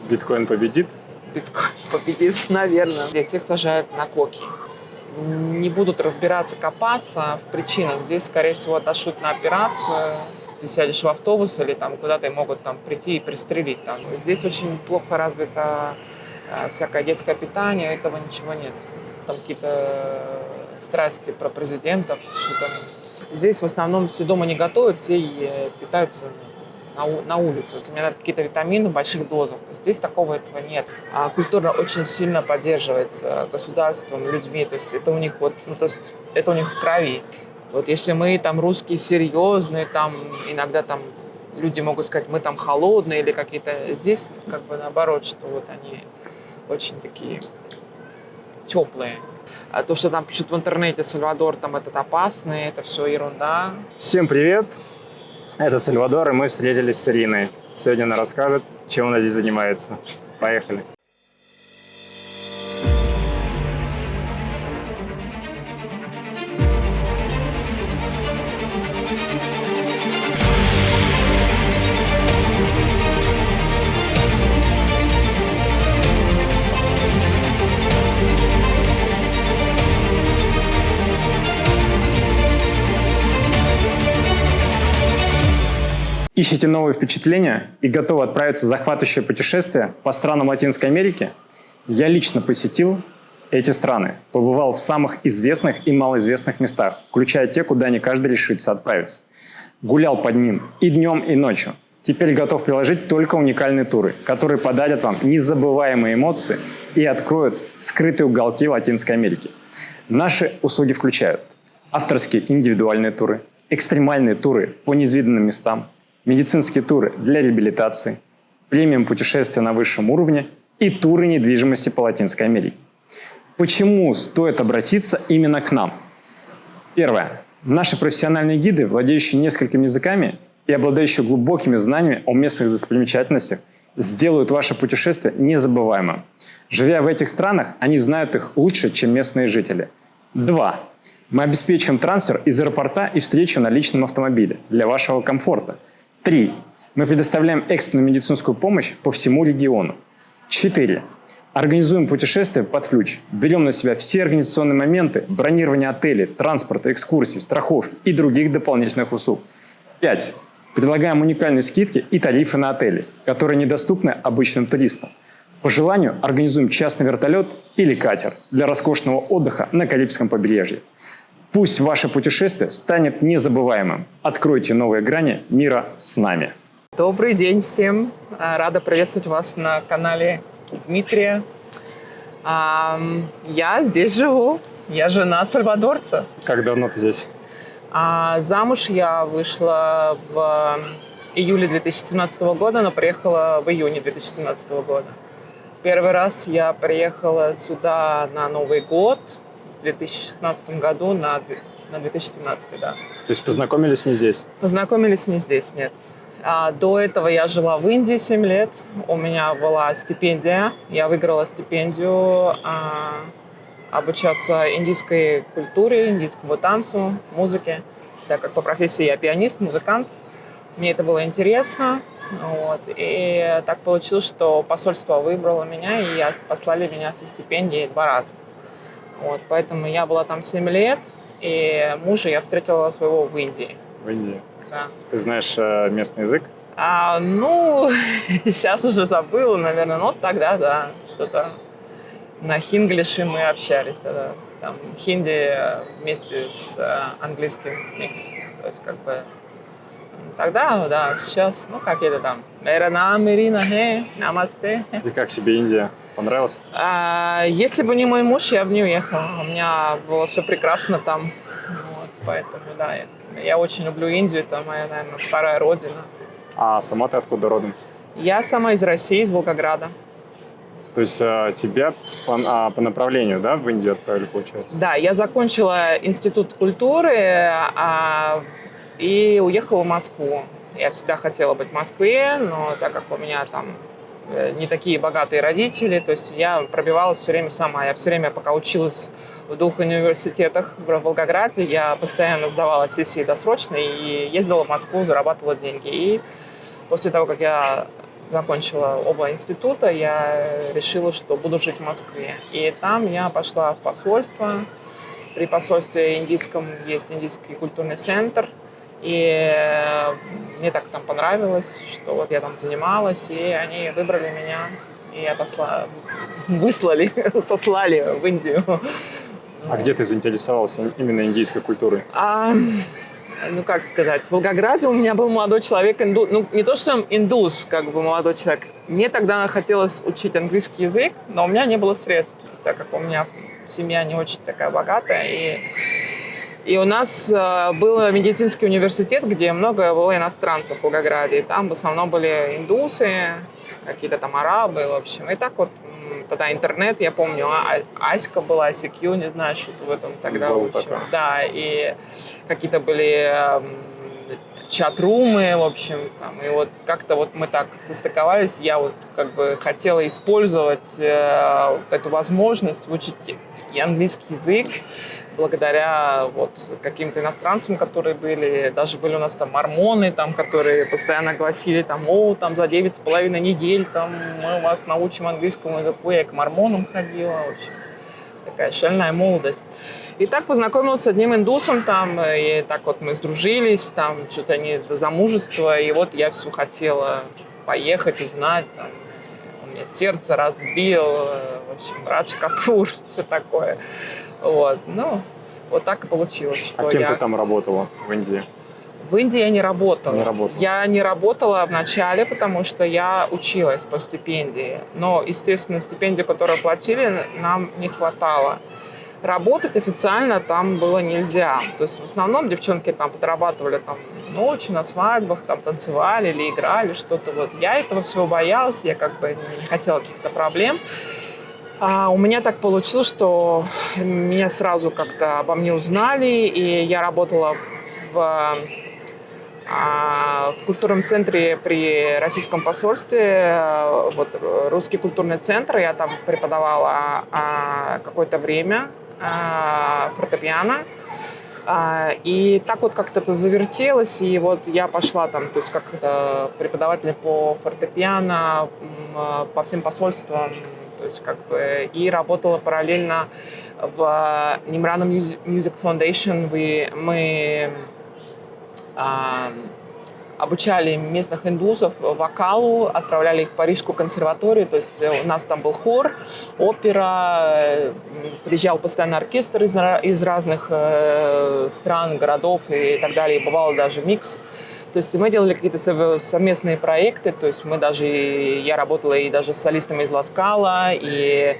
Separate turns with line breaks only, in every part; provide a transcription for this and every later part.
Биткоин победит?
Биткоин победит, наверное. Здесь всех сажают на коки. Не будут разбираться, копаться в причинах. Здесь, скорее всего, отошлют на операцию. Ты сядешь в автобус или там куда-то и могут там прийти и пристрелить. Там. Здесь очень плохо развито всякое детское питание, этого ничего нет. Там какие-то страсти про президентов, что-то. Здесь в основном все дома не готовят, все питаются на улице. Если мне надо какие-то витамины в больших дозах, то здесь такого этого нет. А культура очень сильно поддерживается государством, людьми. То есть это у них это у них в крови. Вот если мы там русские серьезные, там иногда там люди могут сказать, мы там холодные или какие-то. Здесь как бы наоборот, что вот они очень такие теплые. А то, что там пишут в интернете, Сальвадор там этот опасный, это все ерунда.
Всем привет! Это Сальвадор, и мы встретились с Ириной. Сегодня она расскажет, чем она здесь занимается. Поехали! Ищете новые впечатления и готовы отправиться в захватывающее путешествие по странам Латинской Америки? Я лично посетил эти страны, побывал в самых известных и малоизвестных местах, включая те, куда не каждый решится отправиться. Гулял под ним и днем, и ночью. Теперь готов приложить только уникальные туры, которые подарят вам незабываемые эмоции и откроют скрытые уголки Латинской Америки. Наши услуги включают авторские индивидуальные туры, экстремальные туры по неизведанным местам, медицинские туры для реабилитации, премиум путешествия на высшем уровне и туры недвижимости по Латинской Америке. Почему стоит обратиться именно к нам? Первое. Наши профессиональные гиды, владеющие несколькими языками и обладающие глубокими знаниями о местных достопримечательностях, сделают ваше путешествие незабываемым. Живя в этих странах, они знают их лучше, чем местные жители. 2. Мы обеспечиваем трансфер из аэропорта и встречу на личном автомобиле для вашего комфорта. 3. Мы предоставляем экстренную медицинскую помощь по всему региону. 4. Организуем путешествие под ключ. Берем на себя все организационные моменты, бронирование отелей, транспорта, экскурсий, страховки и других дополнительных услуг. 5. Предлагаем уникальные скидки и тарифы на отели, которые недоступны обычным туристам. По желанию организуем частный вертолет или катер для роскошного отдыха на Карибском побережье. Пусть ваше путешествие станет незабываемым. Откройте новые грани мира с нами.
Добрый день всем. Рада приветствовать вас на канале Дмитрия. Я здесь живу. Я жена сальвадорца.
Как давно ты здесь?
Замуж я вышла в июле 2017 года, но приехала в июне 2017 года. Первый раз я приехала сюда на Новый год. В 2016 году на 2017, да.
То есть познакомились не здесь?
Познакомились не здесь, нет. До этого я жила в Индии 7 лет. У меня была стипендия. Я выиграла стипендию обучаться индийской культуре, индийскому танцу, музыке. Так как по профессии я пианист, музыкант. Мне это было интересно. Вот. И так получилось, что посольство выбрало меня, и послали меня со стипендией 2 раза. Вот, поэтому я была там 7 лет, и мужа я встретила своего в Индии.
В Индии?
Да.
Ты знаешь местный язык?
Сейчас уже забыла, наверное, но тогда, да, что-то на хинглише мы общались тогда. Там хинди вместе с английским микс, то есть как бы тогда, да, сейчас, какие-то там «Мера наам Ирина, намасте».
И как тебе Индия? Понравилось?
Если бы не мой муж, я бы не уехала. У меня было все прекрасно там. Вот, поэтому, да, я очень люблю Индию. Это моя, наверное, вторая родина.
А сама ты откуда родом?
Я сама из России, из Волгограда.
То есть тебя по направлению, да, в Индию отправили, получается?
Да, я закончила институт культуры и уехала в Москву. Я всегда хотела быть в Москве, но так как у меня там не такие богатые родители, то есть я пробивалась все время сама. Я все время, пока училась в 2 университетах в Волгограде, я постоянно сдавала сессии досрочно и ездила в Москву, зарабатывала деньги. И после того, как я закончила оба института, я решила, что буду жить в Москве. И там я пошла в посольство. При посольстве индийском есть индийский культурный центр. И мне так там понравилось, что вот я там занималась, и они выбрали меня и выслали, сослали в Индию.
А где ты заинтересовался именно индийской культурой?
Ну, как сказать, в Волгограде у меня был молодой человек, ну, не то, что он индус, как бы молодой человек. Мне тогда хотелось учить английский язык, но у меня не было средств, так как у меня семья не очень такая богатая. И у нас был медицинский университет, где много было иностранцев в Волгограде. И там в основном были индусы, какие-то там арабы, в общем. И так вот тогда интернет, я помню, Аська была, ICQ, не знаю, что-то в этом тогда.
Был
в общем.
такой.
Да, и какие-то были чат-румы, в общем, там, и вот как-то вот мы так состыковались, я вот как бы хотела использовать вот эту возможность выучить и английский язык, благодаря вот каким-то иностранцам, которые были, даже были у нас там мормоны, там, которые постоянно гласили, там, там за 9,5 недель там, мы вас научим английскому языку. Я к мормонам ходила, в общем, такая шальная молодость. И так познакомилась с одним индусом там, и так вот мы сдружились, там, что-то не до замужества, и вот я все хотела поехать, узнать, там, у меня сердце разбил, в общем, Радж Капур, все такое. Вот, ну, вот так и получилось, что
кем ты там работала в Индии?
В Индии я не работала.
Не работала.
Я не работала вначале, потому что я училась по стипендии. Но, естественно, стипендию, которую платили, нам не хватало. Работать официально там было нельзя. То есть в основном девчонки там подрабатывали там ночью на свадьбах, там танцевали или играли, что-то вот. Я этого всего боялась, я как бы не хотела каких-то проблем. А у меня так получилось, что меня сразу как-то обо мне узнали, и я работала в культурном центре при российском посольстве, вот русский культурный центр, я там преподавала какое-то время фортепиано. И так вот как-то это завертелось, и вот я пошла там, то есть как преподаватель по фортепиано по всем посольствам, то есть как бы и работала параллельно в Nimrana Music Foundation. Мы обучали местных индусов вокалу, отправляли их в Парижскую консерваторию, то есть у нас там был хор, опера, приезжал постоянно оркестр из разных стран, городов и так далее, и бывало даже микс. То есть мы делали какие-то совместные проекты, то есть я работала и даже с солистами из Ласкала, и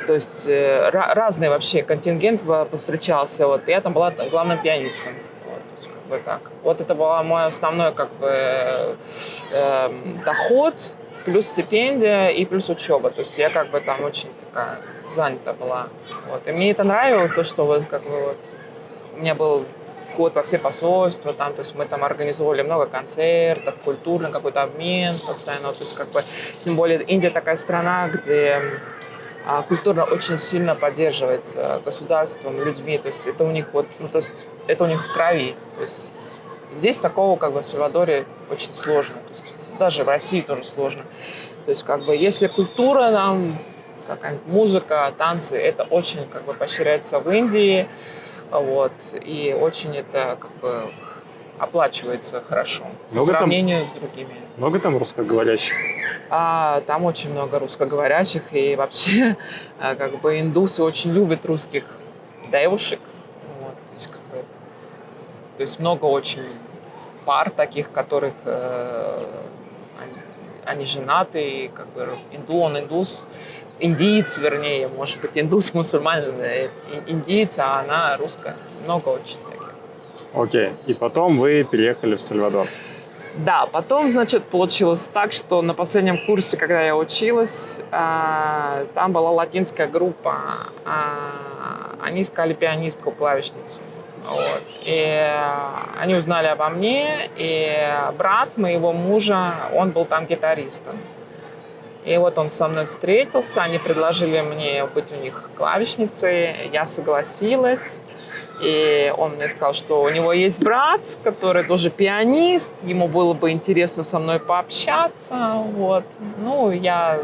то есть разный вообще контингент повстречался. Вот я там была главным пианистом. Вот так. Вот это был мой основной как бы доход, плюс стипендия и плюс учеба. То есть я как бы там очень такая занята была. Вот. И мне это нравилось, то, что вот как бы вот у меня был вход во все посольства, там, то есть мы там организовывали много концертов, культурный какой-то обмен постоянно. То есть как бы, тем более Индия такая страна, где культура очень сильно поддерживается государством, людьми. То есть это у них вот, ну, то есть это у них в крови. То есть здесь такого как бы в Сальвадоре очень сложно. То есть даже в России тоже сложно. То есть как бы если культура нам, какая-нибудь музыка, танцы, это очень как бы поощряется в Индии. Вот, и очень это как бы оплачивается хорошо по сравнению с другими.
Много там русскоговорящих?
Там очень много русскоговорящих, и вообще как бы индусы очень любят русских девушек. Вот, то есть много очень пар таких, которых они женаты, и как бы он индус, индиец, вернее, может быть, индус, мусульманин, индиец, а она русская. Много очень таких.
Окей. И потом вы переехали в Сальвадор.
Да, потом, значит, получилось так, что на последнем курсе, когда я училась, там была латинская группа, они искали пианистку, клавишницу. Вот. И они узнали обо мне, и брат моего мужа, он был там гитаристом. И вот он со мной встретился, они предложили мне быть у них клавишницей, я согласилась. И он мне сказал, что у него есть брат, который тоже пианист, ему было бы интересно со мной пообщаться, вот. Ну, я...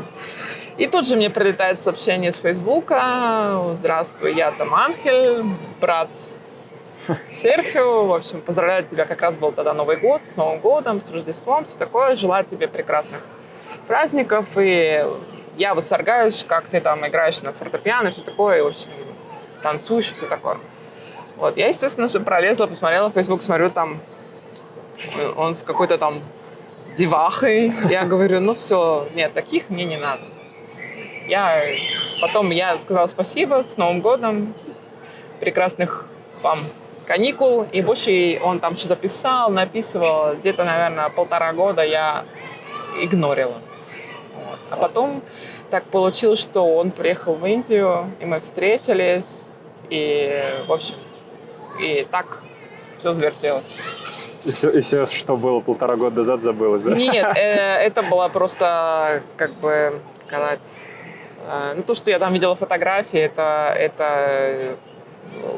И тут же мне прилетает сообщение с Фейсбука: «Здравствуй, я там Анхель, брат Серхио, в общем, поздравляю тебя, как раз был тогда Новый год, с Новым годом, с Рождеством, все такое, желаю тебе прекрасных праздников, и я восторгаюсь, как ты там играешь на фортепиано, все такое, и, в общем, танцуешь и все такое». Вот, я, естественно, все пролезла, посмотрела в Facebook, смотрю, там он с какой-то там девахой. Я говорю, ну все, нет, таких мне не надо. Потом я сказала спасибо, с Новым годом, прекрасных вам каникул. И больше он там что-то писал, написывал. Где-то, наверное, 1,5 года я игнорила. Вот. А потом так получилось, что он приехал в Индию, и мы встретились. И, в общем, и так все завертелось.
И все, что было 1,5 года назад, забылось, да?
Нет, это было просто, как бы сказать... Ну, то, что я там видела фотографии, это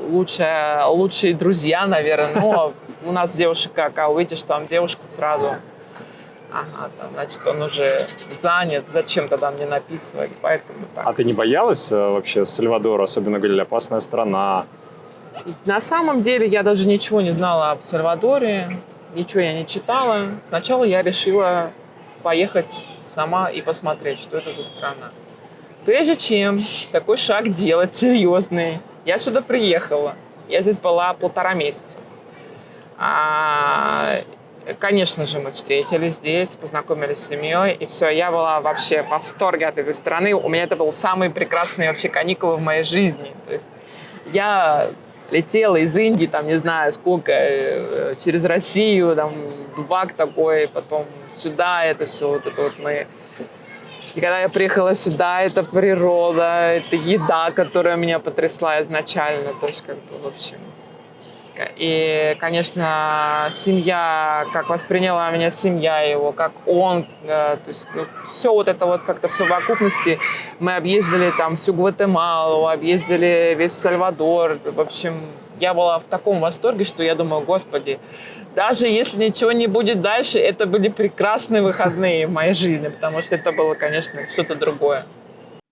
лучшие друзья, наверное. Но у нас девушек как, а увидишь там девушку сразу... Ага, там, значит, он уже занят, зачем тогда мне написывать, поэтому так.
А ты не боялась вообще Сальвадора, особенно говорили, опасная страна?
На самом деле я даже ничего не знала об Сальвадоре, ничего я не читала. Сначала я решила поехать сама и посмотреть, что это за страна. Прежде чем такой шаг делать серьезный, я сюда приехала. Я здесь была 1,5 месяца. Конечно же, мы встретились здесь, познакомились с семьей, и все, я была вообще в восторге от этой страны. У меня это были самые прекрасные вообще каникулы в моей жизни. То есть я летела из Индии, там, не знаю, сколько, через Россию, там, Дубак такой, потом сюда, это все, вот это вот мы... И когда я приехала сюда, это природа, это еда, которая меня потрясла изначально, то есть, как бы, в общем... И, конечно, семья, как восприняла меня семья его, как он, то есть все вот это вот как-то в совокупности. Мы объездили там всю Гватемалу, объездили весь Сальвадор. В общем, я была в таком восторге, что я думаю, господи, даже если ничего не будет дальше, это были прекрасные выходные в моей жизни, потому что это было, конечно, что-то другое.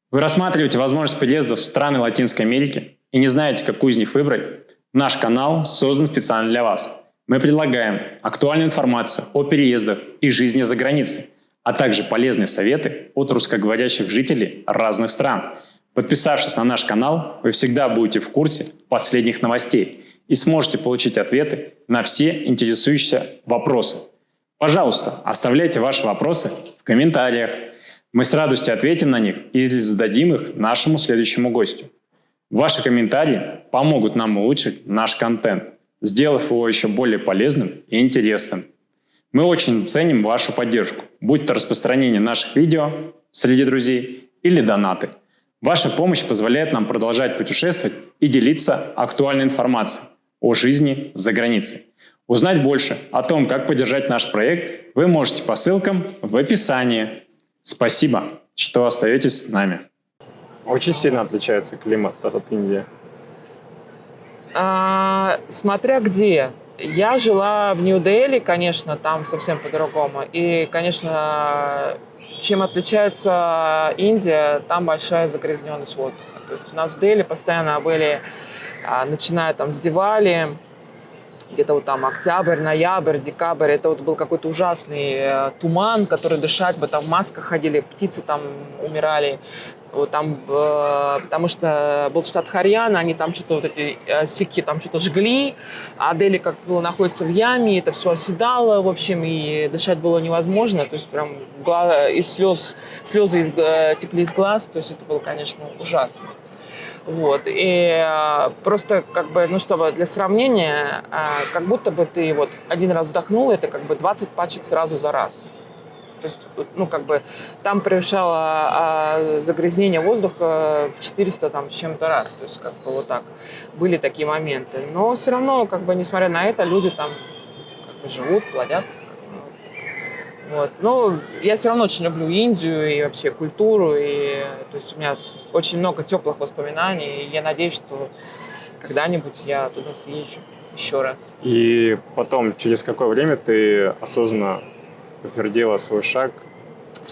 Вы рассматриваете возможность переезда в страны Латинской Америки и не знаете, какую из них выбрать? Наш канал создан специально для вас. Мы предлагаем актуальную информацию о переездах и жизни за границей, а также полезные советы от русскоговорящих жителей разных стран. Подписавшись на наш канал, вы всегда будете в курсе последних новостей и сможете получить ответы на все интересующие вопросы. Пожалуйста, оставляйте ваши вопросы в комментариях. Мы с радостью ответим на них или зададим их нашему следующему гостю. Ваши комментарии помогут нам улучшить наш контент, сделав его еще более полезным и интересным. Мы очень ценим вашу поддержку, будь то распространение наших видео среди друзей или донаты. Ваша помощь позволяет нам продолжать путешествовать и делиться актуальной информацией о жизни за границей. Узнать больше о том, как поддержать наш проект, вы можете по ссылкам в описании. Спасибо, что остаетесь с нами. Очень сильно отличается климат от Индии.
Смотря где. Я жила в Нью-Дели, конечно, там совсем по-другому. И, конечно, чем отличается Индия, там большая загрязненность воздуха. То есть у нас в Дели постоянно были, начиная там с Дивали, где-то вот там октябрь, ноябрь, декабрь, это вот был какой-то ужасный туман, который дышать бы, там в масках ходили, птицы там умирали. Вот там, потому что был штат Харьяна, они там что-то, вот эти сикхи там что-то жгли, а Дели как было находится в яме, это все оседало, в общем, и дышать было невозможно, то есть прям из слезы текли из глаз, то есть это было, конечно, ужасно. Вот, и просто как бы, ну, чтобы для сравнения, как будто бы ты вот один раз вдохнул, это как бы 20 пачек сразу за раз. То есть, ну, как бы там превышало загрязнение воздуха в 400 там, с чем-то раз. То есть, как бы вот так. Были такие моменты. Но все равно, как бы, несмотря на это, люди там как бы живут, плодятся. Вот. Но я все равно очень люблю Индию и вообще культуру. И, то есть у меня очень много теплых воспоминаний. И я надеюсь, что когда-нибудь я туда съезжу еще раз.
И потом, через какое время ты осознанно утвердила свой шаг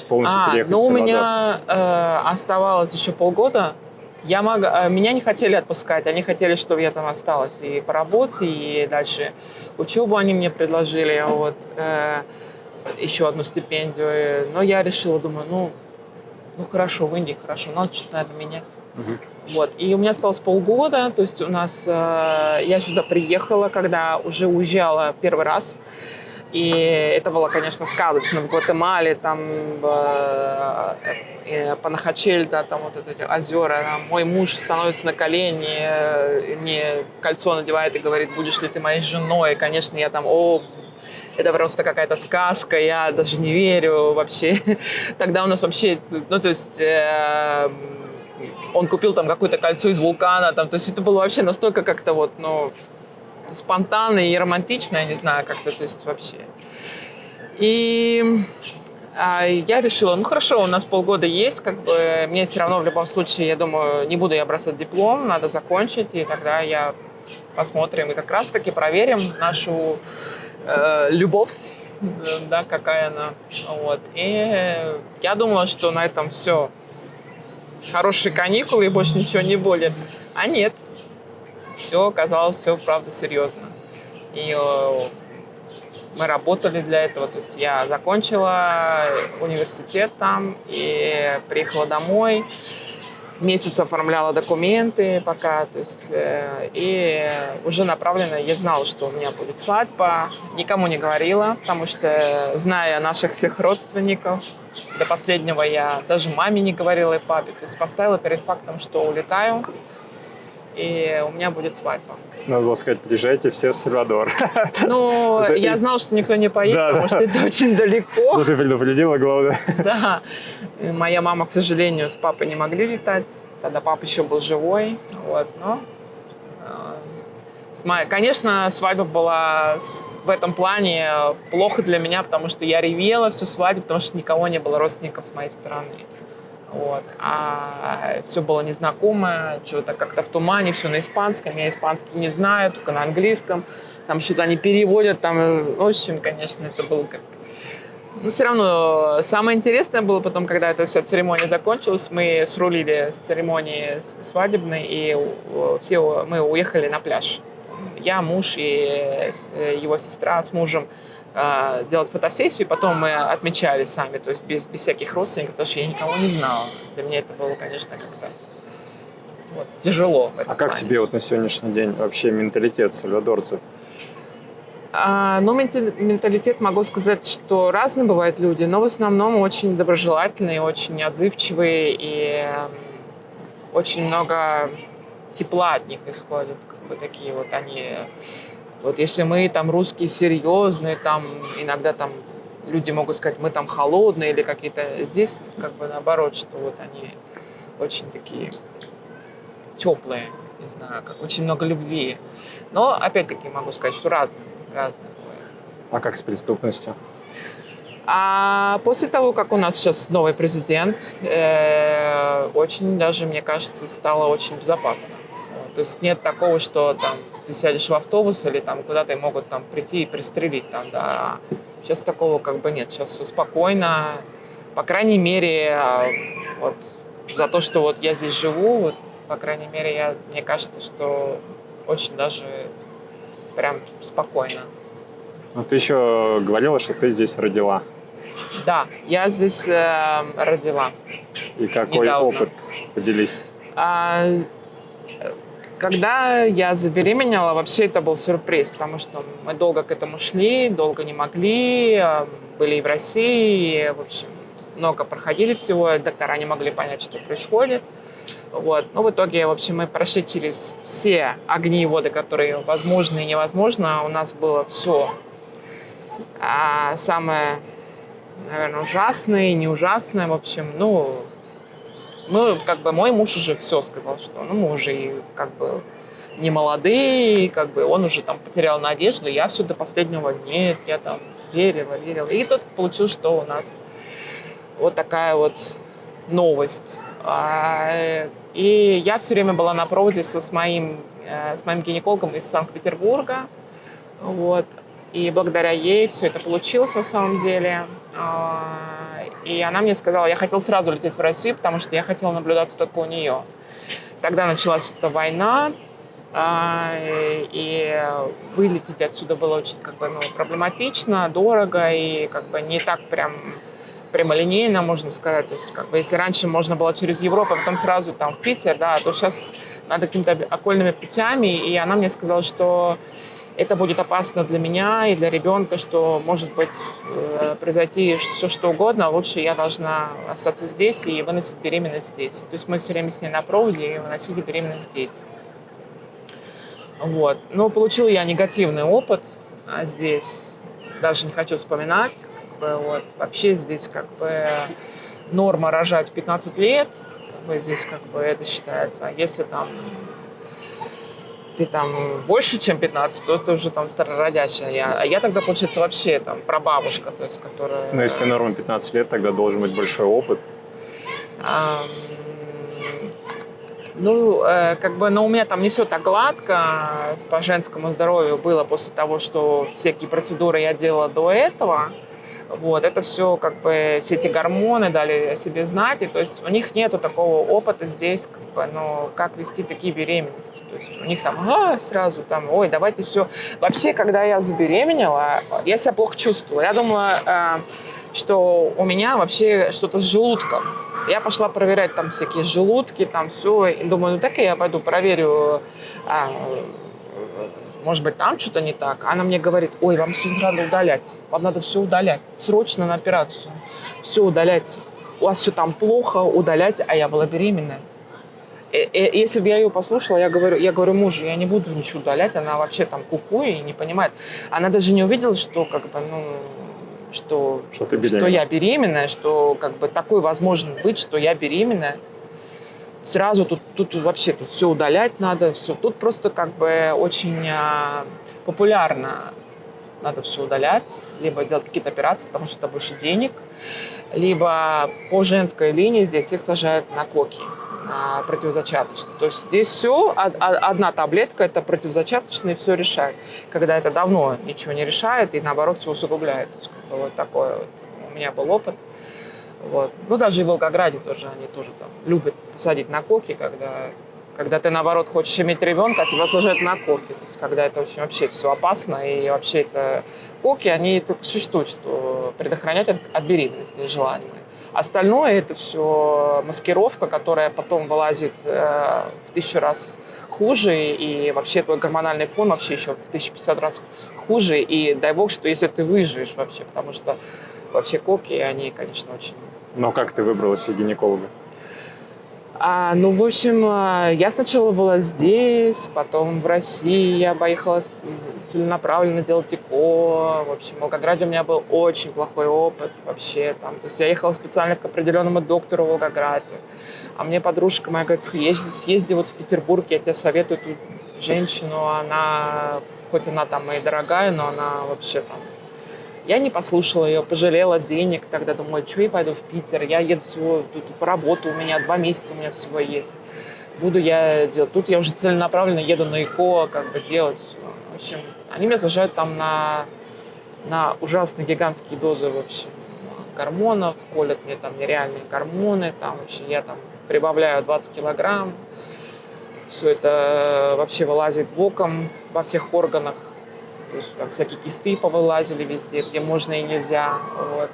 полностью переехать в
у
Сальвадор?
меня оставалось еще полгода. Меня не хотели отпускать, они хотели, чтобы я там осталась и по работе, и дальше учебу они мне предложили, вот, еще одну стипендию. Но я решила, думаю, ну хорошо, в Индии хорошо, надо что-то, наверное, менять. Вот. И у меня осталось полгода, то есть у нас, я сюда приехала, когда уже уезжала первый раз. И это было, конечно, сказочно. В Гватемале, там, Панахачель, да, там вот эти озера. Там, мой муж становится на колени, мне кольцо надевает и говорит, будешь ли ты моей женой. И, конечно, я там, это просто какая-то сказка, я даже не верю вообще. Тогда у нас вообще, ну, то есть... он купил там какое-то кольцо из вулкана, там, то есть это было вообще настолько как-то вот, ну, спонтанно и романтично, я не знаю, как-то, то есть вообще. И я решила, ну хорошо, у нас полгода есть, как бы, мне все равно в любом случае, я думаю, не буду я бросать диплом, надо закончить, и тогда я посмотрим и как раз-таки проверим нашу любовь, да, какая она, вот. И я думала, что на этом все. Хорошие каникулы и больше ничего не будет. А нет. Все оказалось, все правда серьезно. И мы работали для этого. То есть я закончила университет там и приехала домой. Месяц оформляла документы пока. То есть, и уже направленно я знала, что у меня будет свадьба. Никому не говорила, потому что, зная наших всех родственников, до последнего я даже маме не говорила и папе. То есть поставила перед фактом, что улетаю, и у меня будет свадьба.
Надо было сказать, приезжайте все в Сальвадор.
Ну, я знала, что никто не поедет, потому что это очень далеко.
Ну, ты предупредила, главное.
Да. Моя мама, к сожалению, с папой не могли летать. Тогда папа еще был живой. Вот. Но, конечно, свадьба была в этом плане плохо для меня, потому что я ревела всю свадьбу, потому что никого не было родственников с моей стороны. Вот. А все было незнакомое, что-то как-то в тумане, все на испанском. Я испанский не знаю, только на английском. Там что-то они переводят. Там, в общем, конечно, это было как... Но все равно самое интересное было потом, когда эта вся церемония закончилась, мы срулили с церемонии свадебной, и все мы уехали на пляж. Я, муж и его сестра с мужем делать фотосессию, и потом мы отмечали сами, то есть без всяких родственников, потому что я никого не знала. Для меня это было, конечно, как-то тяжело.
А как тебе вот на сегодняшний день вообще менталитет сальвадорцев?
Ну, менталитет, могу сказать, что разные бывают люди, но в основном очень доброжелательные, очень отзывчивые, и очень много тепла от них исходит. Как бы такие вот они... Вот если мы там русские серьезные, там иногда там люди могут сказать, мы там холодные или какие-то... Здесь как бы наоборот, что вот они очень такие теплые, не знаю, как очень много любви. Но опять-таки могу сказать, что разные бывают.
А как с преступностью?
А после того, как у нас сейчас новый президент, очень даже, мне кажется, стало очень безопасно. То есть нет такого, что там ты сядешь в автобус или там куда-то могут там прийти и пристрелить там, да. Сейчас такого как бы нет. Сейчас все спокойно. По крайней мере, вот за то, что вот я здесь живу, вот, по крайней мере, мне кажется, что очень даже прям спокойно.
Ну, ты еще говорила, что ты здесь родила.
Да, я здесь родила.
И какой
недавно.
опыт? Поделись.
Когда я забеременела, вообще это был сюрприз, потому что мы долго к этому шли, долго не могли, были и в России, и, в общем, много проходили всего, доктора не могли понять, что происходит. Вот. Но в итоге, в общем, мы прошли через все огни и воды, которые возможны и невозможно. У нас было все. А самое, наверное, ужасное и не ужасное, в общем, мы, как бы, мой муж уже все сказал, что мы уже и, как бы, не молодые, как бы, он уже там потерял надежду, я все до последнего нет, я там верила. И тут получилось, что у нас вот такая вот новость. И я все время была на проводе с моим с моим гинекологом из Санкт-Петербурга. Вот. И благодаря ей все это получилось на самом деле. И она мне сказала, я хотела сразу лететь в Россию, потому что я хотела наблюдаться только у нее. Тогда началась эта война, и вылететь отсюда было очень проблематично, дорого и не так прямолинейно, можно сказать. То есть, если раньше можно было через Европу, а потом сразу там в Питер, да, то сейчас надо какими-то окольными путями. И она мне сказала, что это будет опасно для меня и для ребенка, что может быть произойти все что угодно, а лучше я должна остаться здесь и выносить беременность здесь. То есть мы все время с ней на проводе и выносили беременность здесь. Вот. Но получила я негативный опыт здесь, даже не хочу вспоминать. Вообще здесь норма рожать в 15 лет, здесь это считается. А если ты больше, чем 15, то ты уже старородящая. А я тогда, получается, вообще прабабушка, то есть, которая...
Но если норма 15 лет, тогда должен быть большой опыт.
Но у меня там не все так гладко по женскому здоровью было после того, что всякие процедуры я делала до этого. Вот, это все, все эти гормоны дали о себе знать, и то есть у них нету такого опыта здесь, как вести такие беременности. То есть у них сразу ой, давайте все. Вообще, когда я забеременела, я себя плохо чувствовала. Я думала, что у меня вообще что-то с желудком. Я пошла проверять всякие желудки, все, и думаю, так и я пойду проверю, может быть, там что-то не так. Она мне говорит, ой, вам все надо удалять. Вам надо все удалять. Срочно на операцию. Все удалять. У вас все там плохо, удалять. А я была беременная. Если бы я ее послушала, я говорю мужу, я не буду ничего удалять. Она вообще кукуя и не понимает. Она даже не увидела, что что я беременная, что такое возможно быть, что я беременная. Сразу тут вообще все удалять надо, все. Тут просто очень популярно надо все удалять, либо делать какие-то операции, потому что это больше денег, либо по женской линии здесь их сажают на коки, на противозачаточные. То есть здесь все, одна таблетка, это противозачаточная, и все решает. Когда это давно ничего не решает и наоборот все усугубляет. То есть, вот такой вот у меня был опыт. Вот. Даже и в Волгограде тоже они тоже любят садить на коки, когда ты, наоборот, хочешь иметь ребенка, а тебя сажают на коки. То есть, когда это очень вообще все опасно, и вообще это коки, они только существуют, что предохранять от беременности нежелаемой. Остальное это все маскировка, которая потом вылазит в 1000 раз хуже, и вообще твой гормональный фон вообще еще в 1050 раз хуже, и дай бог, что если ты выживешь вообще, потому что вообще коки, они, конечно, очень...
Но как ты выбрала себе гинеколога?
В общем, я сначала была здесь, потом в России я поехала целенаправленно делать ЭКО. В общем, в Волгограде у меня был очень плохой опыт вообще там. То есть я ехала специально к определенному доктору в Волгограде. А мне подружка моя говорит, съезди в Петербург, я тебе советую эту женщину, она, хоть она и дорогая, но она вообще Я не послушала ее, пожалела денег. Тогда думаю, что я пойду в Питер, я еду всего, тут по работе у меня 2 месяца у меня всего есть. Буду я делать. Тут я уже целенаправленно еду на ЭКО, делать. В общем, они меня сажают на ужасные гигантские дозы вообще гормонов, колят мне нереальные гормоны, вообще я прибавляю 20 килограмм. Все это вообще вылазит боком во всех органах. То есть всякие кисты повылазили везде, где можно и нельзя. Вот.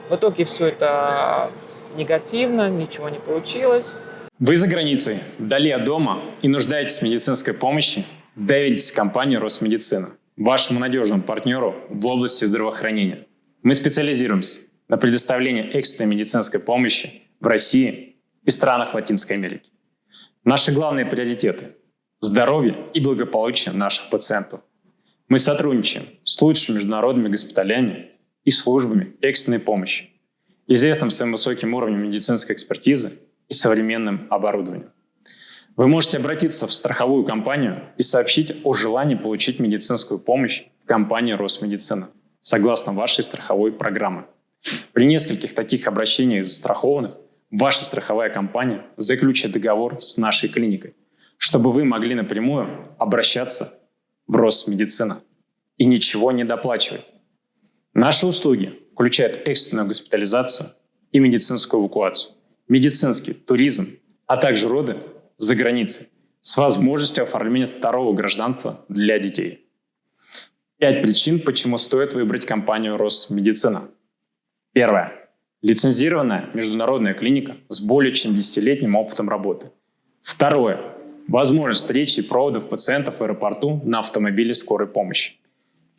В итоге все это негативно, ничего не получилось.
Вы за границей, вдали от дома и нуждаетесь в медицинской помощи? Доверьтесь компании Росмедицина, вашему надежному партнеру в области здравоохранения. Мы специализируемся на предоставлении экстренной медицинской помощи в России и странах Латинской Америки. Наши главные приоритеты – здоровье и благополучие наших пациентов. Мы сотрудничаем с лучшими международными госпиталями и службами экстренной помощи, известным своим высоким уровнем медицинской экспертизы и современным оборудованием. Вы можете обратиться в страховую компанию и сообщить о желании получить медицинскую помощь в компании Росмедицина, согласно вашей страховой программы. При нескольких таких обращениях застрахованных ваша страховая компания заключит договор с нашей клиникой, чтобы вы могли напрямую обращаться в Росмедицина и ничего не доплачивать. Наши услуги включают экстренную госпитализацию и медицинскую эвакуацию, медицинский туризм, а также роды за границей с возможностью оформления второго гражданства для детей. 5 причин, почему стоит выбрать компанию Росмедицина. Первое. Лицензированная международная клиника с более чем 10-летним опытом работы. Второе. Возможность встречи и проводов пациентов в аэропорту на автомобиле скорой помощи.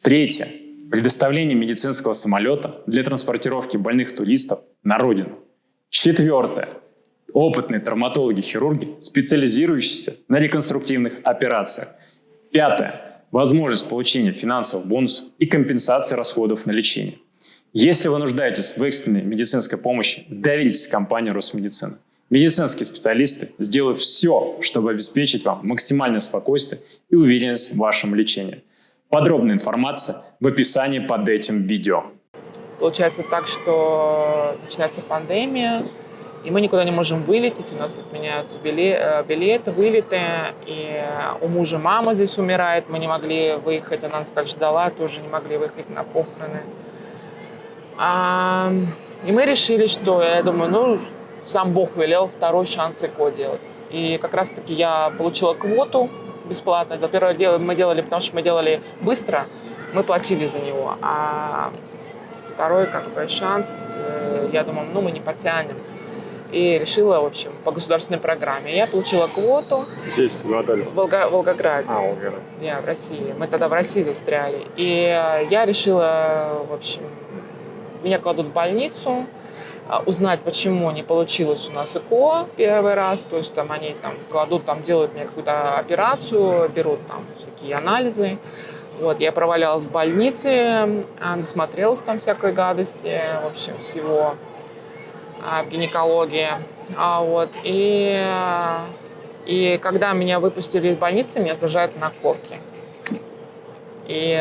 Третье. Предоставление медицинского самолета для транспортировки больных туристов на родину. Четвертое. Опытные травматологи-хирурги, специализирующиеся на реконструктивных операциях. Пятое. Возможность получения финансовых бонусов и компенсации расходов на лечение. Если вы нуждаетесь в экстренной медицинской помощи, доверитесь компании Росмедицина. Медицинские специалисты сделают все, чтобы обеспечить вам максимальное спокойствие и уверенность в вашем лечении. Подробная информация в описании под этим видео.
Получается так, что начинается пандемия, и мы никуда не можем вылететь, у нас отменяются билеты, вылеты, и у мужа мама здесь умирает, мы не могли выехать, она нас так ждала, тоже не могли выехать на похороны. И мы решили, что, я думаю, сам Бог велел второй шанс ЭКО делать. И как раз-таки я получила квоту бесплатно. Во-первых, мы делали, потому что мы делали быстро, мы платили за него. А второй шанс, я думаю, мы не потянем. И решила, в общем, по государственной программе. Я получила квоту.
Здесь, в Волгограде.
Волгограде.
Волгоград.
Я в России. Мы тогда в России застряли. И я решила, в общем, меня кладут в больницу, узнать, почему не получилось у нас ЭКО первый раз. То есть там они кладут, делают мне какую-то операцию, берут всякие анализы. Вот, я провалялась в больнице, насмотрелась там всякой гадости, в общем, всего в гинекологии. И когда меня выпустили из больницы, меня сажают на корки. И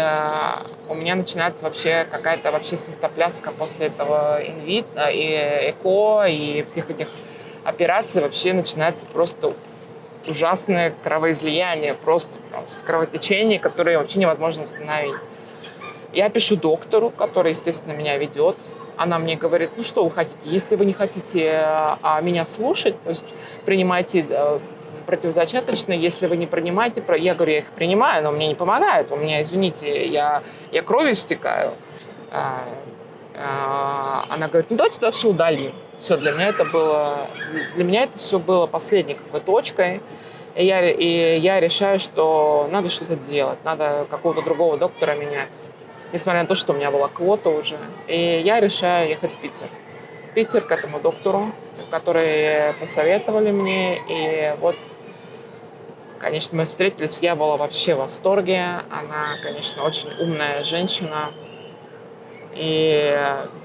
у меня начинается вообще какая-то свистопляска после этого инвит, и ЭКО, и всех этих операций. Вообще начинается просто ужасное кровоизлияние, просто кровотечение, которое вообще невозможно остановить. Я пишу доктору, который, естественно, меня ведет. Она мне говорит, что вы хотите? Если вы не хотите меня слушать, то есть принимайте противозачаточные, если вы не принимаете, я говорю, я их принимаю, но мне не помогает. У меня, извините, я кровью стекаю. Она говорит, давайте тогда все удалим. Все, для меня это все было последней точкой. И я решаю, что надо что-то делать, надо какого-то другого доктора менять. Несмотря на то, что у меня была квота уже. И я решаю ехать в Питер. В Питер к этому доктору, которые посоветовали мне. И вот, конечно, мы встретились, я была вообще в восторге. Она, конечно, очень умная женщина. И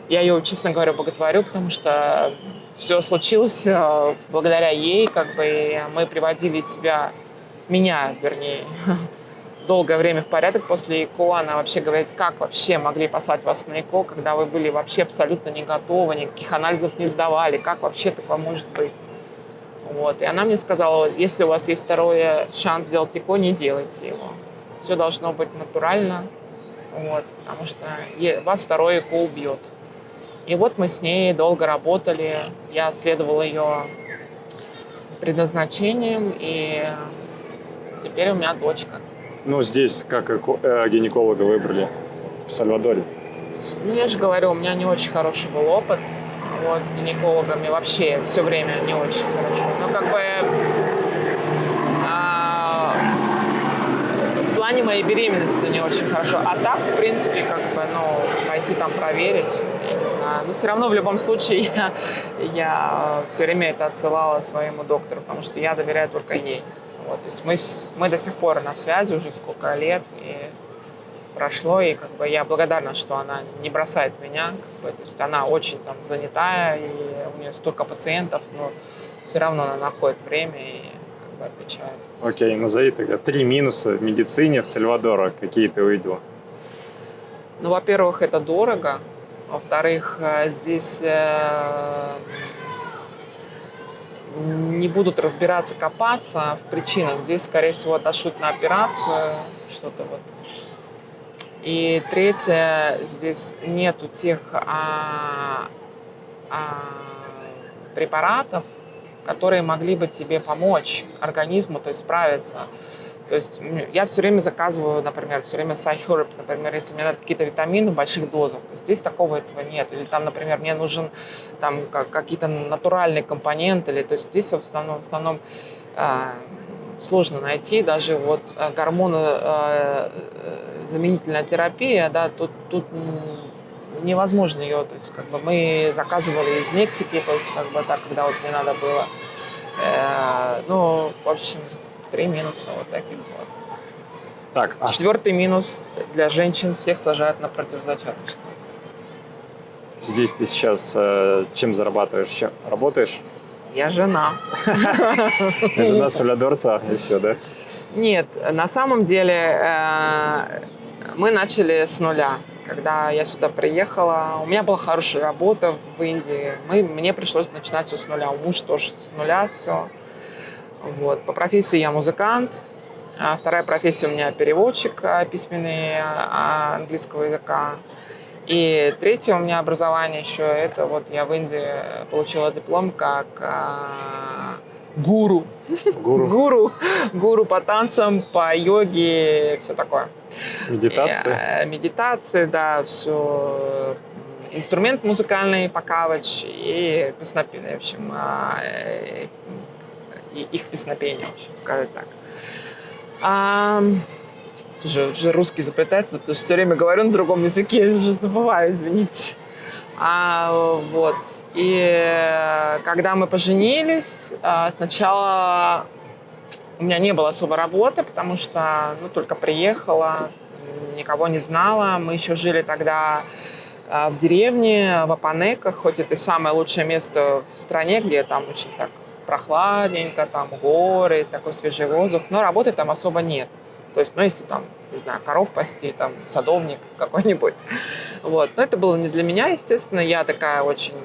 я ее, честно говоря, боготворю, потому что все случилось благодаря ей, и мы приводили меня, долгое время в порядок после ЭКО. Она вообще говорит, как вообще могли послать вас на ЭКО, когда вы были вообще абсолютно не готовы, никаких анализов не сдавали, как вообще такое может быть? Вот. И она мне сказала, если у вас есть второй шанс сделать ЭКО, не делайте его. Все должно быть натурально, потому что вас второй ЭКО убьет. И вот мы с ней долго работали, я следовала ее предназначениям, и теперь у меня дочка.
Здесь как гинеколога выбрали в Сальвадоре?
Я же говорю, у меня не очень хороший был опыт с гинекологами, вообще все время не очень хорошо. Но в плане моей беременности не очень хорошо. А так, в принципе, пойти проверить, я не знаю. Но все равно в любом случае я все время это отсылала своему доктору, потому что я доверяю только ей. То есть мы до сих пор на связи уже сколько лет, и прошло, и я благодарна, что она не бросает меня. То есть она очень занятая, и у нее столько пациентов, но все равно она находит время и отвечает.
Окей, назови тогда 3 минуса в медицине в Сальвадоре, какие ты увидела.
Во-первых, это дорого. Во-вторых, здесь не будут разбираться, копаться в причинах. Здесь, скорее всего, отошлют на операцию, что-то вот. И третье, здесь нету тех препаратов, которые могли бы тебе помочь организму, то есть справиться. То есть я все время заказываю, например, все время Сайхерб, например, если мне надо какие-то витамины в больших дозах. То есть здесь такого этого нет. Или там, например, мне нужен там какие-то натуральные компоненты. Или, то есть здесь в основном сложно найти. Даже вот гормонозаменительная терапия, да, тут невозможно ее. То есть как бы мы заказывали из Мексики, то есть как бы так, когда вот мне надо было. Ну, в общем, 3 минуса вот таких вот.
Так, а
Четвертый минус для женщин: всех сажают на противозачаточные.
здесь ты сейчас чем зарабатываешь? Чем работаешь?
Я жена.
Жена солядорца и все, да?
Нет, на самом деле мы начали с нуля. Когда я сюда приехала, у меня была хорошая работа в Индии. Мне пришлось начинать все с нуля. У мужа тоже с нуля все. Вот. По профессии я музыкант. Вторая профессия у меня переводчик письменный английского языка. И третье у меня образование еще, это вот я в Индии получила диплом как гуру. Гуру по танцам, по йоге, все такое.
Медитация?
Медитации, да, все. Инструмент музыкальный, покавыч и песнопение, в общем, их песнопение, в общем, сказать так. Уже русский заплетается, потому что все время говорю на другом языке, уже забываю, извините. Вот. И когда мы поженились, сначала у меня не было особо работы, потому что только приехала, никого не знала. Мы еще жили тогда в деревне, в Апанеках, хоть это и самое лучшее место в стране, где там очень так прохладненько, там горы, такой свежий воздух, но работы там особо нет. То есть, если там, не знаю, коров пасти, там, садовник какой-нибудь. Вот. Но это было не для меня, естественно. Я такая очень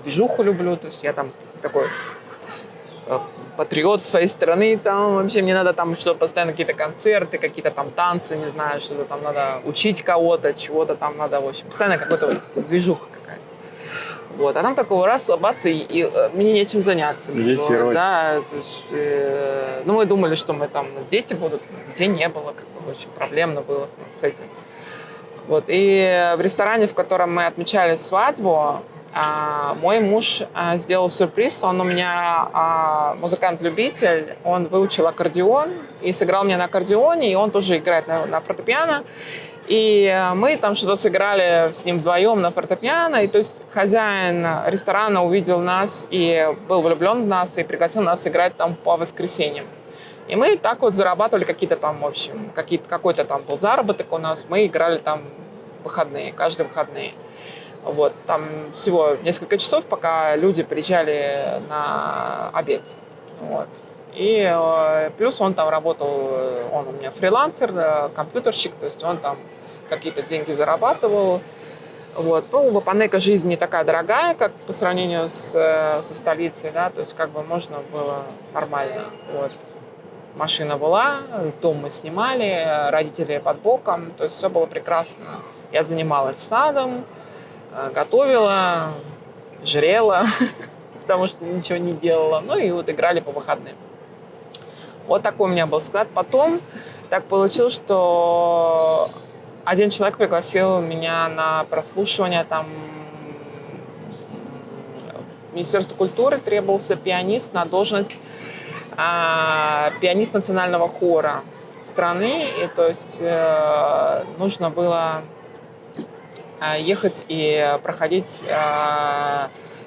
движуху люблю, то есть я там такой патриот своей страны, там вообще мне надо там что-то постоянно, какие-то концерты, какие-то там танцы, не знаю, что-то там надо учить кого-то, чего-то там надо, в общем, постоянно какой-то движуха какая-то. Вот. А там такого раз слабаться, и мне нечем заняться.
Медитировать.
Да, то есть, мы думали, что мы там, у нас дети будут, детей не было, как бы очень проблемно было с этим. Вот. И в ресторане, в котором мы отмечали свадьбу, мой муж сделал сюрприз. Он у меня музыкант-любитель, он выучил аккордеон и сыграл мне на аккордеоне, и он тоже играет на фортепиано. И мы там что-то сыграли с ним вдвоем на фортепиано. И то есть хозяин ресторана увидел нас и был влюблен в нас, и пригласил нас играть там по воскресеньям. И мы так вот зарабатывали какие-то там, в общем, какой-то там был заработок у нас. Мы играли там выходные, каждые выходные. Вот, там всего несколько часов, пока люди приезжали на обед. Вот. И плюс он там работал, он у меня фрилансер, компьютерщик, то есть он там какие-то деньги зарабатывал. Вот. В Апанека жизнь не такая дорогая, как по сравнению со столицей, да, то есть как бы можно было нормально. Вот. Машина была, дом мы снимали, родители под боком, то есть все было прекрасно. Я занималась садом, готовила, жрела, потому что ничего не делала, и вот играли по выходным. Вот такой у меня был склад. Потом так получилось, что один человек пригласил меня на прослушивание, там в Министерство культуры требовался пианист на должность пианист национального хора страны, и то есть нужно было ехать и проходить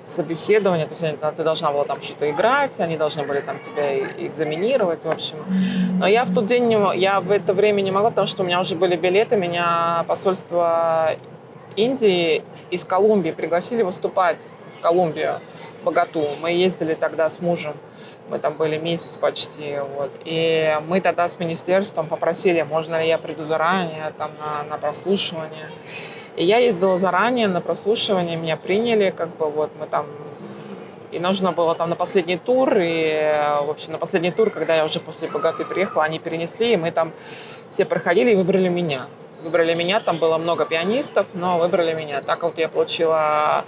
собеседование, то есть ты должна была там что-то играть, они должны были там тебя экзаменировать, в общем. Но я в тот день, я в это время не могла, потому что у меня уже были билеты, меня посольство Индии из Колумбии пригласили выступать в Колумбию, в Богату. Мы ездили тогда с мужем, мы там были месяц почти, вот. И мы тогда с министерством попросили, можно ли я приду заранее там на прослушивание. И я ездила заранее на прослушивание, меня приняли, как бы вот мы там И нужно было там на последний тур, и, в общем, на последний тур, когда я уже после «Богаты» приехала, они перенесли, и мы там все проходили и выбрали меня. Выбрали меня, там было много пианистов, но выбрали меня. Так вот я получила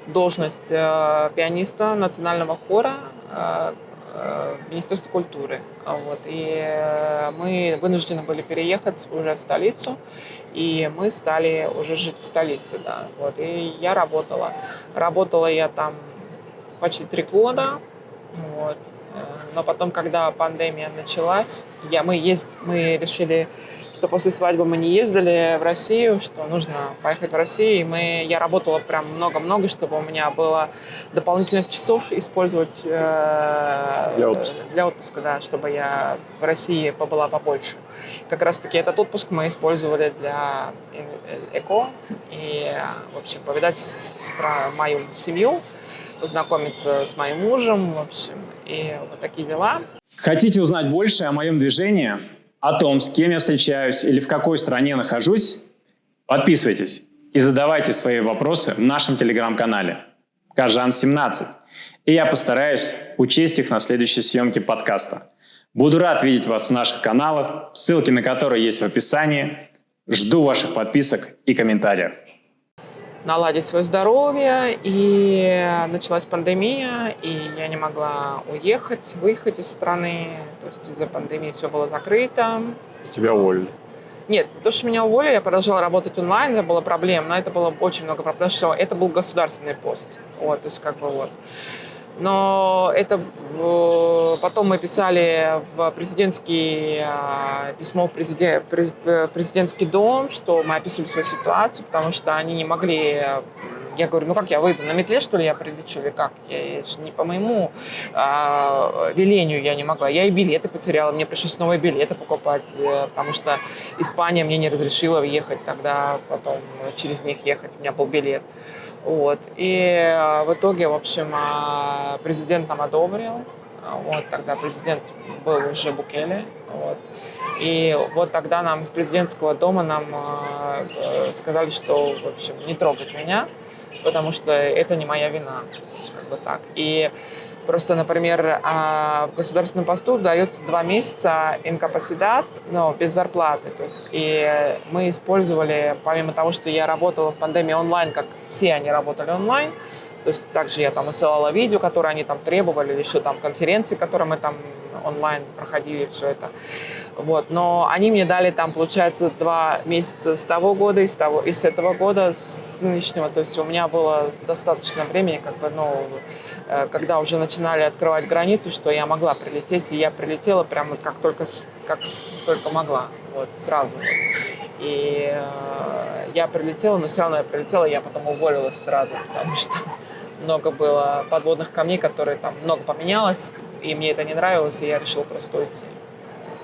должность пианиста национального хора Министерства культуры. Вот. И мы вынуждены были переехать уже в столицу, и мы стали уже жить в столице. Да. Вот. И я работала. Работала я там почти 3 года. Вот. Но потом, когда пандемия началась, мы решили, что после свадьбы мы не ездили в Россию, что нужно поехать в Россию. И я работала прям много-много, чтобы у меня было дополнительных часов использовать для отпуска, да, чтобы я в России побыла побольше. Как раз-таки этот отпуск мы использовали для ЭКО и, в общем, повидать мою семью, познакомиться с моим мужем, в общем, и вот такие дела.
Хотите узнать больше о моем движении, о том, с кем я встречаюсь или в какой стране нахожусь? Подписывайтесь и задавайте свои вопросы в нашем телеграм-канале Кажан17. И я постараюсь учесть их на следующей съемке подкаста. Буду рад видеть вас в наших каналах, ссылки на которые есть в описании. Жду ваших подписок и комментариев.
Наладить свое здоровье, и началась пандемия, и я не могла выехать из страны, то есть из-за пандемии все было закрыто.
Тебя уволили.
Нет, то, что меня уволили, я продолжала работать онлайн, это было проблем, но это было очень много проблем, потому что это был государственный пост, вот, то есть как бы вот. Но это потом мы писали в письмо в президентский дом, что мы описывали свою ситуацию, потому что они не могли. Я говорю, ну как я выйду, на метле, что ли, я прилечу или как? Я не по моему велению я не могла. Я и билеты потеряла, мне пришлось новые билеты покупать, потому что Испания мне не разрешила въехать тогда, потом через них ехать, у меня был билет. Вот. И в итоге, в общем, президент нам одобрил. Вот. Тогда президент был уже Букеле. Вот. И вот тогда нам из президентского дома сказали, что, в общем, не трогать меня, потому что это не моя вина. Как бы так. И просто, например, в государственном посту дается 2 месяца инкапасидат, но без зарплаты. То есть, и мы использовали, помимо того, что я работала в пандемии онлайн, как все они работали онлайн, то есть также я там высылала видео, которые они там требовали, или еще там конференции, которые мы там онлайн проходили, все это. Вот. Но они мне дали там, получается, 2 месяца с того года и с этого года, с нынешнего. То есть у меня было достаточно времени, как бы, когда уже начинали открывать границы, что я могла прилететь. И я прилетела прямо как только могла, вот, сразу. И я прилетела, но все равно я прилетела, я потом уволилась сразу, потому что много было подводных камней, которые там много поменялось, и мне это не нравилось, и я решила просто уйти.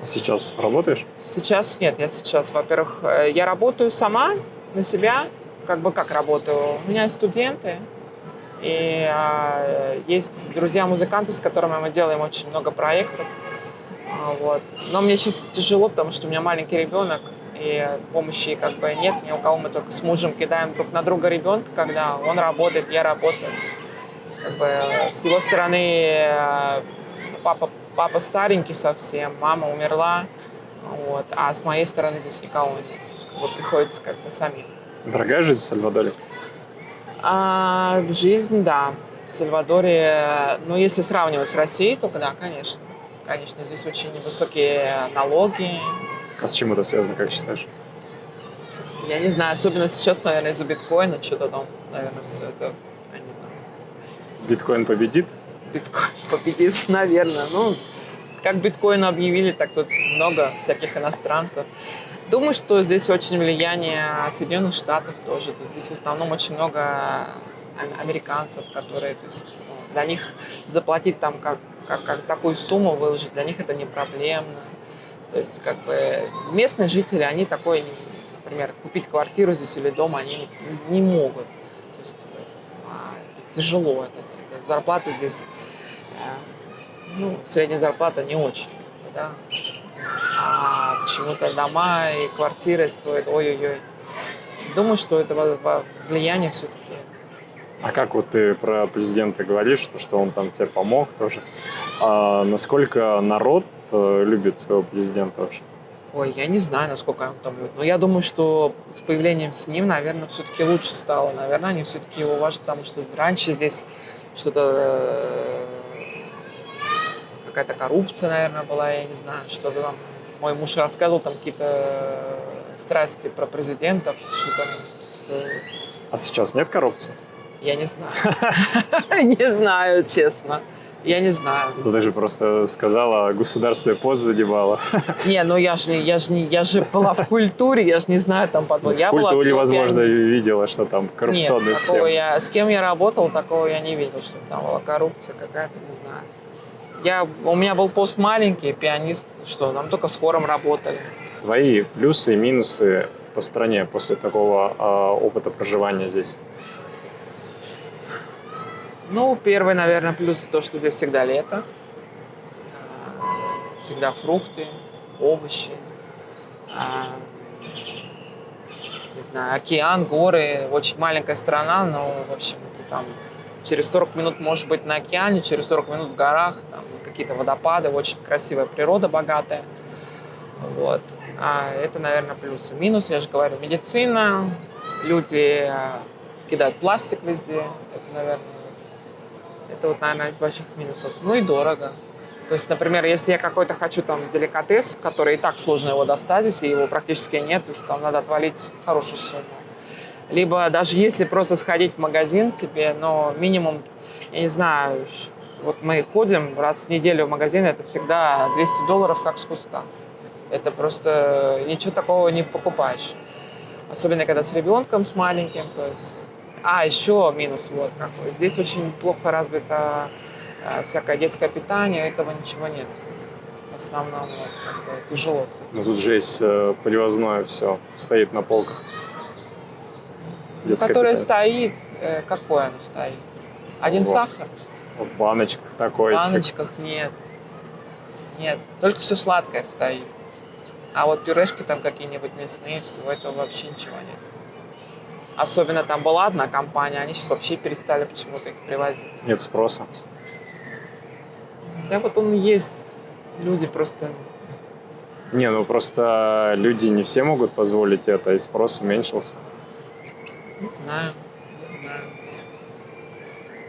Сейчас работаешь?
Сейчас нет, во-первых, я работаю сама на себя, как работаю. У меня есть студенты, и есть друзья-музыканты, с которыми мы делаем очень много проектов. Вот. Но мне сейчас тяжело, потому что у меня маленький ребенок, и помощи как бы нет ни у кого. Мы только с мужем кидаем друг на друга ребенка, когда он работает, я работаю. Как бы с его стороны папа старенький совсем, мама умерла, вот, а с моей стороны здесь никого нет. Как бы приходится как бы самим.
Дорогая жизнь в Сальвадоре?
Жизнь, да. В Сальвадоре, если сравнивать с Россией, то да, конечно. Конечно, здесь очень высокие налоги.
А с чем это связано, как считаешь?
Я не знаю, особенно сейчас, наверное, из-за биткоина что-то там, наверное, все это, я не знаю.
Биткоин победит?
Биткоин победит, наверное. Как биткоин объявили, так тут много всяких иностранцев. Думаю, что здесь очень влияние Соединенных Штатов тоже. То есть здесь в основном очень много американцев, которые, то есть, для них заплатить там как такую сумму выложить, для них это не проблемно. То есть как бы местные жители, они такой, например, купить квартиру здесь или дом, они не могут. То есть это тяжело. Это зарплата здесь, средняя зарплата не очень. Да? А почему-то дома и квартиры стоят ой-ой-ой. Думаю, что это влияние все-таки
А как вот ты про президента говоришь, что он там тебе помог тоже? А насколько народ любит своего президента вообще?
Ой, я не знаю, насколько он там будет. Но я думаю, что с появлением с ним, наверное, все-таки лучше стало. Наверное, они все-таки его уважают, потому что раньше здесь что-то какая-то коррупция, наверное, была, я не знаю, что-то там. Мой муж рассказывал там какие-то страсти про президентов, что там, что-
А сейчас нет коррупции?
я не знаю. Не знаю, честно. Я не знаю.
Ты же просто сказала, государственный пост задевала.
Не, ну я же была в культуре, я же не знаю там потом.
В
Я была
культуре,
всё
возможно,
пианист.
видела, что там коррупционные
Нет, такого
схемы.
с кем я работал, такого я не видел, что там была коррупция какая-то, не знаю. У меня был пост маленький, пианист, что нам только с хором работали.
Твои плюсы и минусы по стране после такого опыта проживания здесь?
Ну, первый, наверное, плюс то, что здесь всегда лето. Всегда фрукты, овощи. А, Не знаю, океан, горы. Очень маленькая страна, но, в общем, ты там через 40 минут можешь быть на океане, через 40 минут в горах, там какие-то водопады, очень красивая природа, богатая. Вот. А это, наверное, плюсы. Минус, я же говорю, медицина, люди кидают пластик везде. Это вот, наверное, из больших минусов. Ну и дорого. То есть, например, если я какой-то хочу там деликатес, который и так сложно его достать, если его практически нет, то есть там надо отвалить хорошую сумму. Либо даже если просто сходить в магазин тебе, но минимум, я не знаю, вот мы ходим раз в неделю в магазин, это всегда $200 как с куста. Это просто ничего такого не покупаешь. Особенно когда с ребенком, с маленьким. То есть... еще минус вот какой. Здесь очень плохо развито всякое детское питание, этого ничего нет. В основном вот, как бы, тяжело с этим.
Ну, тут же есть привозное все, стоит на полках. Детское
Которое
питание.
стоит, какое оно стоит? Один
Вот.
сахар?
В баночках такой.
В баночках нет. Нет, только все сладкое стоит. А вот пюрешки там какие-нибудь мясные, всего этого вообще ничего нет. Особенно там была одна компания, они сейчас вообще перестали почему-то их привозить.
Нет спроса.
Да вот он есть. Люди просто...
Не, ну просто люди не все могут позволить это, и спрос уменьшился.
Не знаю.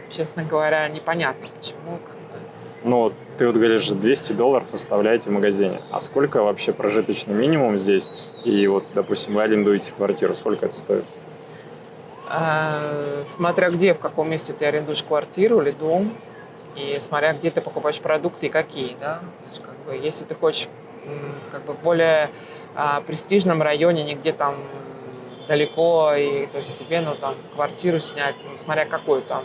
Честно говоря, непонятно почему.
Ну, ты вот говоришь, $200 оставляете в магазине. А сколько вообще прожиточный минимум здесь? И вот, допустим, вы арендуете квартиру, сколько это стоит?
Смотря где, в каком месте ты арендуешь квартиру или дом, и смотря где ты покупаешь продукты и какие, да. То есть, как бы, если ты хочешь как бы в более престижном районе, не где там далеко, и то есть тебе, ну, там, квартиру снять, ну, смотря какую там,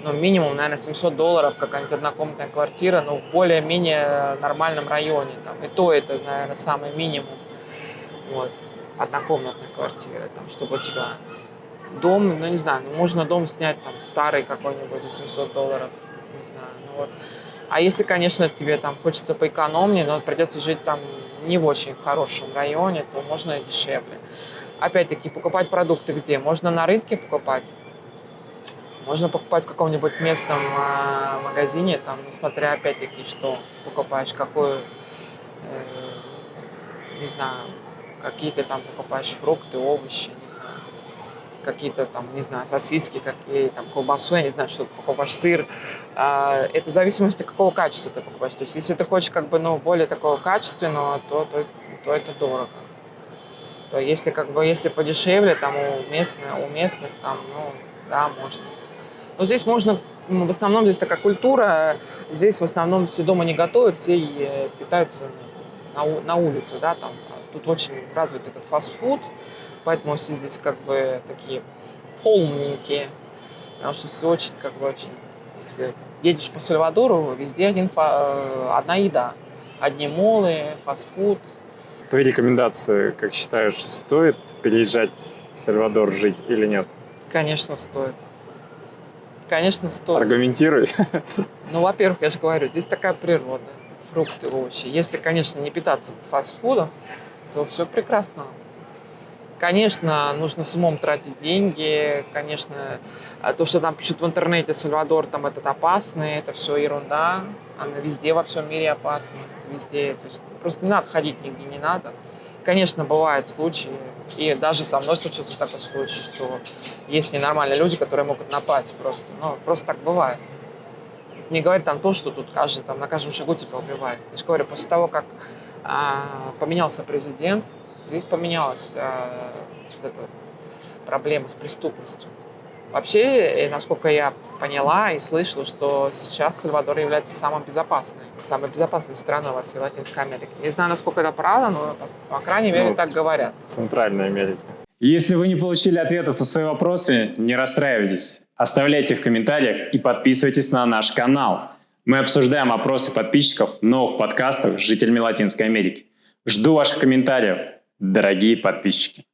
ну, минимум, наверное, $700, какая-нибудь однокомнатная квартира, но в более-менее нормальном районе, там, и то это, наверное, самый минимум, вот, однокомнатная квартира, там, чтобы у тебя дом, ну, не знаю, ну, можно дом снять, там, старый какой-нибудь за $700, не знаю, ну, вот. А если, конечно, тебе там хочется поэкономнее, но придется жить там не в очень хорошем районе, то можно и дешевле. Опять-таки, покупать продукты где? Можно на рынке покупать, можно покупать в каком-нибудь местном магазине, там, ну, смотря опять-таки, что покупаешь, какую, не знаю, какие ты там покупаешь фрукты, овощи, не знаю, какие-то там, не знаю, сосиски, какие там, колбасу, я не знаю, что ты покупаешь, сыр. Это в зависимости, какого качества ты покупаешь. То есть, если ты хочешь, как бы, ну, более такого качественного, то это дорого. То если, как бы, если подешевле, там, у местных, там, ну, да, можно. Но здесь можно, в основном здесь такая культура, здесь в основном все дома не готовят, все питаются на улице, да, там. Тут очень развит этот фастфуд, поэтому все здесь как бы такие полненькие, потому что все очень, как бы, очень... Если едешь по Сальвадору, везде одна еда. Одни молы, фастфуд.
Твои рекомендации, как считаешь, стоит переезжать в Сальвадор жить или нет?
Конечно, стоит. Конечно, стоит.
Аргументируй.
Ну, во-первых, я же говорю, здесь такая природа, фрукты, овощи. Если, конечно, не питаться фастфудом, то все прекрасно. Конечно, нужно с умом тратить деньги, конечно, то, что там пишут в интернете, Сальвадор там этот опасный, это все ерунда, она везде во всем мире опасна, везде, то есть просто не надо ходить нигде, не надо. Конечно, бывают случаи, и даже со мной случился такой случай, что есть ненормальные люди, которые могут напасть просто, ну, просто так бывает. Не говорит там то, что тут каждый, там, на каждом шагу тебя убивает. Я же говорю, после того, как поменялся президент, здесь поменялась вот эта проблема с преступностью. Вообще, насколько я поняла и слышала, что сейчас Сальвадор является самой безопасной страной во всей Латинской Америке. Не знаю, насколько это правда, но, по крайней мере,
Ну,
так говорят.
Центральной Америки.
Если вы не получили ответов на свои вопросы, не расстраивайтесь. Оставляйте в комментариях и подписывайтесь на наш канал. Мы обсуждаем опросы подписчиков в новых подкастах с жителями Латинской Америки. Жду ваших комментариев, дорогие подписчики.